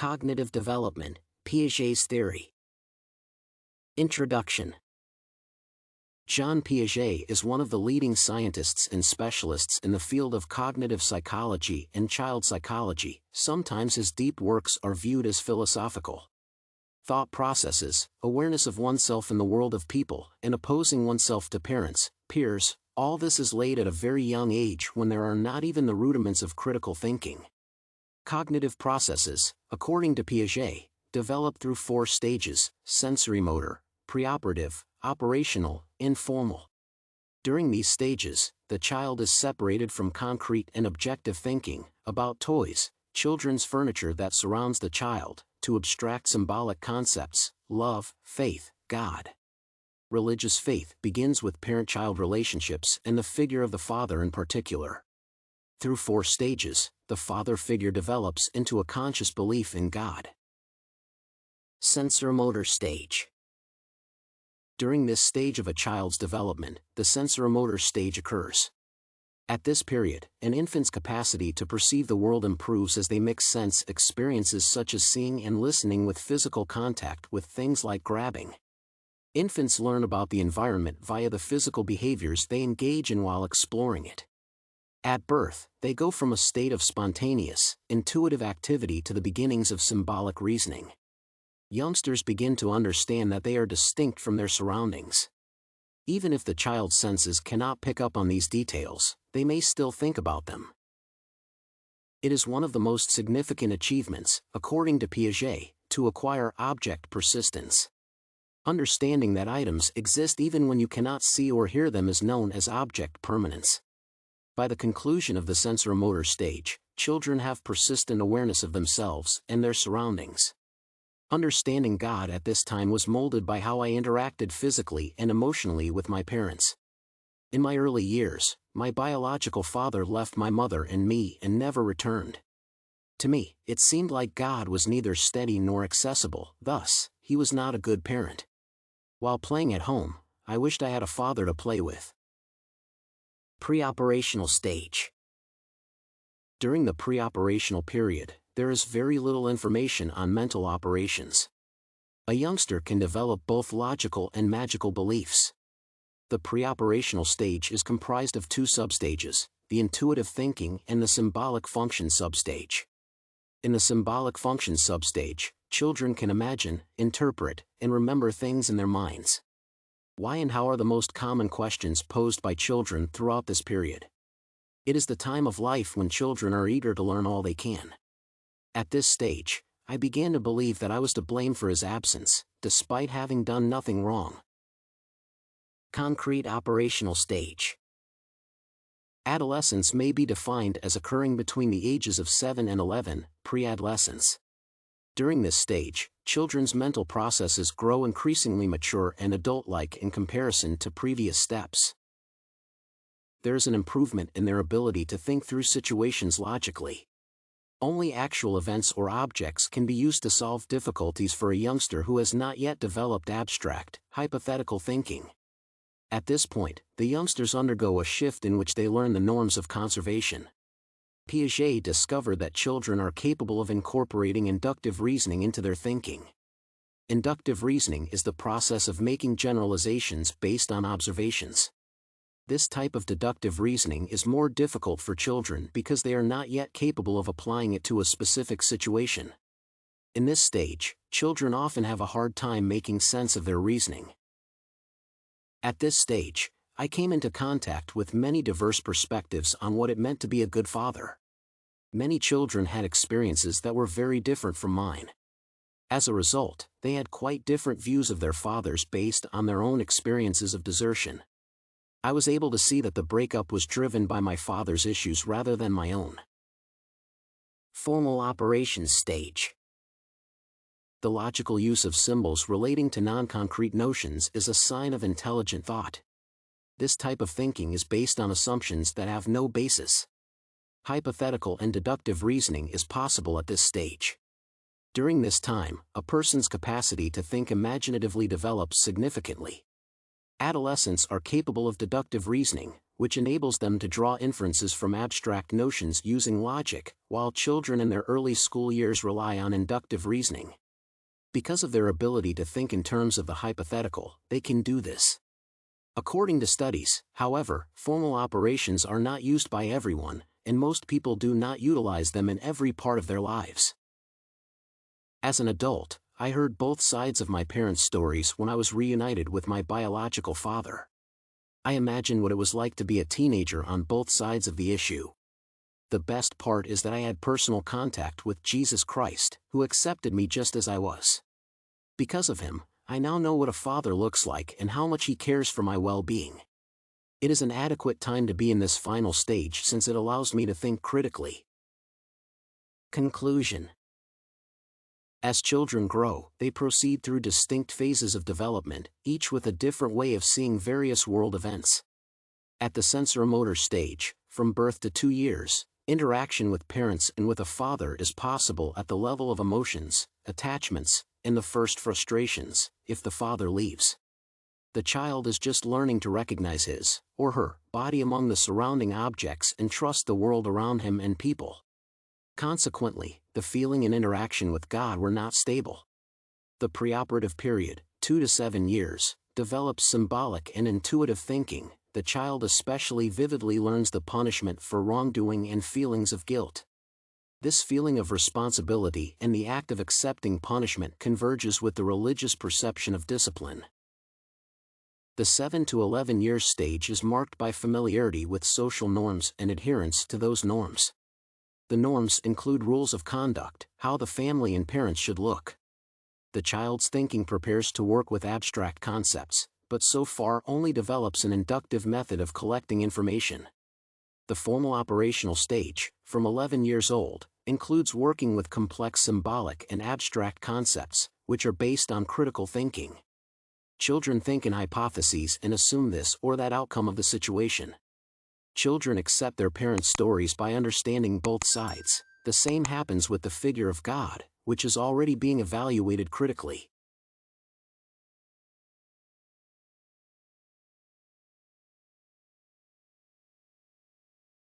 Cognitive development, Piaget's theory. Introduction. Jean Piaget is one of the leading scientists and specialists in the field of cognitive psychology and child psychology. Sometimes his deep works are viewed as philosophical. Thought processes, awareness of oneself in the world of people, and opposing oneself to parents, peers, all this is laid at a very young age when there are not even the rudiments of critical thinking. Cognitive processes, according to Piaget, develop through 4 stages: sensorimotor, preoperative, operational, informal. During these stages, the child is separated from concrete and objective thinking about toys, children's furniture that surrounds the child, to abstract symbolic concepts: love, faith, God. Religious faith begins with parent-child relationships and the figure of the father in particular. Through 4 stages, the father figure develops into a conscious belief in God. Sensorimotor stage. During this stage of a child's development, the sensorimotor stage occurs. At this period, an infant's capacity to perceive the world improves as they mix sense experiences such as seeing and listening with physical contact with things like grabbing. Infants learn about the environment via the physical behaviors they engage in while exploring it. At birth, they go from a state of spontaneous, intuitive activity to the beginnings of symbolic reasoning. Youngsters begin to understand that they are distinct from their surroundings. Even if the child's senses cannot pick up on these details, they may still think about them. It is one of the most significant achievements, according to Piaget, to acquire object persistence. Understanding that items exist even when you cannot see or hear them is known as object permanence. By the conclusion of the sensorimotor stage, children have persistent awareness of themselves and their surroundings. Understanding God at this time was molded by how I interacted physically and emotionally with my parents. In my early years, my biological father left my mother and me and never returned. To me, it seemed like God was neither steady nor accessible, thus, he was not a good parent. While playing at home, I wished I had a father to play with. Preoperational stage. During the preoperational period, there is very little information on mental operations. A youngster can develop both logical and magical beliefs. The preoperational stage is comprised of 2 substages, the intuitive thinking and the symbolic function substage. In the symbolic function substage, children can imagine, interpret, and remember things in their minds. Why and how are the most common questions posed by children throughout this period. It is the time of life when children are eager to learn all they can. At this stage, I began to believe that I was to blame for his absence, despite having done nothing wrong. Concrete operational stage. Adolescence may be defined as occurring between the ages of 7 and 11, pre-adolescence. During this stage, children's mental processes grow increasingly mature and adult-like in comparison to previous steps. There is an improvement in their ability to think through situations logically. Only actual events or objects can be used to solve difficulties for a youngster who has not yet developed abstract, hypothetical thinking. At this point, the youngsters undergo a shift in which they learn the norms of conservation. Piaget discovered that children are capable of incorporating inductive reasoning into their thinking. Inductive reasoning is the process of making generalizations based on observations. This type of deductive reasoning is more difficult for children because they are not yet capable of applying it to a specific situation. In this stage, children often have a hard time making sense of their reasoning. At this stage, I came into contact with many diverse perspectives on what it meant to be a good father. Many children had experiences that were very different from mine. As a result, they had quite different views of their fathers based on their own experiences of desertion. I was able to see that the breakup was driven by my father's issues rather than my own. Formal operations stage. The logical use of symbols relating to non-concrete notions is a sign of intelligent thought. This type of thinking is based on assumptions that have no basis. Hypothetical and deductive reasoning is possible at this stage. During this time, a person's capacity to think imaginatively develops significantly. Adolescents are capable of deductive reasoning, which enables them to draw inferences from abstract notions using logic, while children in their early school years rely on inductive reasoning. Because of their ability to think in terms of the hypothetical, they can do this. According to studies, however, formal operations are not used by everyone, and most people do not utilize them in every part of their lives. As an adult, I heard both sides of my parents' stories when I was reunited with my biological father. I imagine what it was like to be a teenager on both sides of the issue. The best part is that I had personal contact with Jesus Christ, who accepted me just as I was. Because of him, I now know what a father looks like and how much he cares for my well-being. It is an adequate time to be in this final stage since it allows me to think critically. Conclusion. As children grow, they proceed through distinct phases of development, each with a different way of seeing various world events. At the sensorimotor stage, from birth to 2 years, interaction with parents and with a father is possible at the level of emotions, attachments, and the first frustrations, if the father leaves. The child is just learning to recognize his, or her, body among the surrounding objects and trust the world around him and people. Consequently, the feeling and interaction with God were not stable. The preoperative period, 2 to 7 years, develops symbolic and intuitive thinking. The child especially vividly learns the punishment for wrongdoing and feelings of guilt. This feeling of responsibility and the act of accepting punishment converges with the religious perception of discipline. The 7 to 11 years stage is marked by familiarity with social norms and adherence to those norms. The norms include rules of conduct, how the family and parents should look. The child's thinking prepares to work with abstract concepts, but so far only develops an inductive method of collecting information. The formal operational stage, from 11 years old, includes working with complex symbolic and abstract concepts, which are based on critical thinking. Children think in hypotheses and assume this or that outcome of the situation. Children accept their parents' stories by understanding both sides. The same happens with the figure of God, which is already being evaluated critically.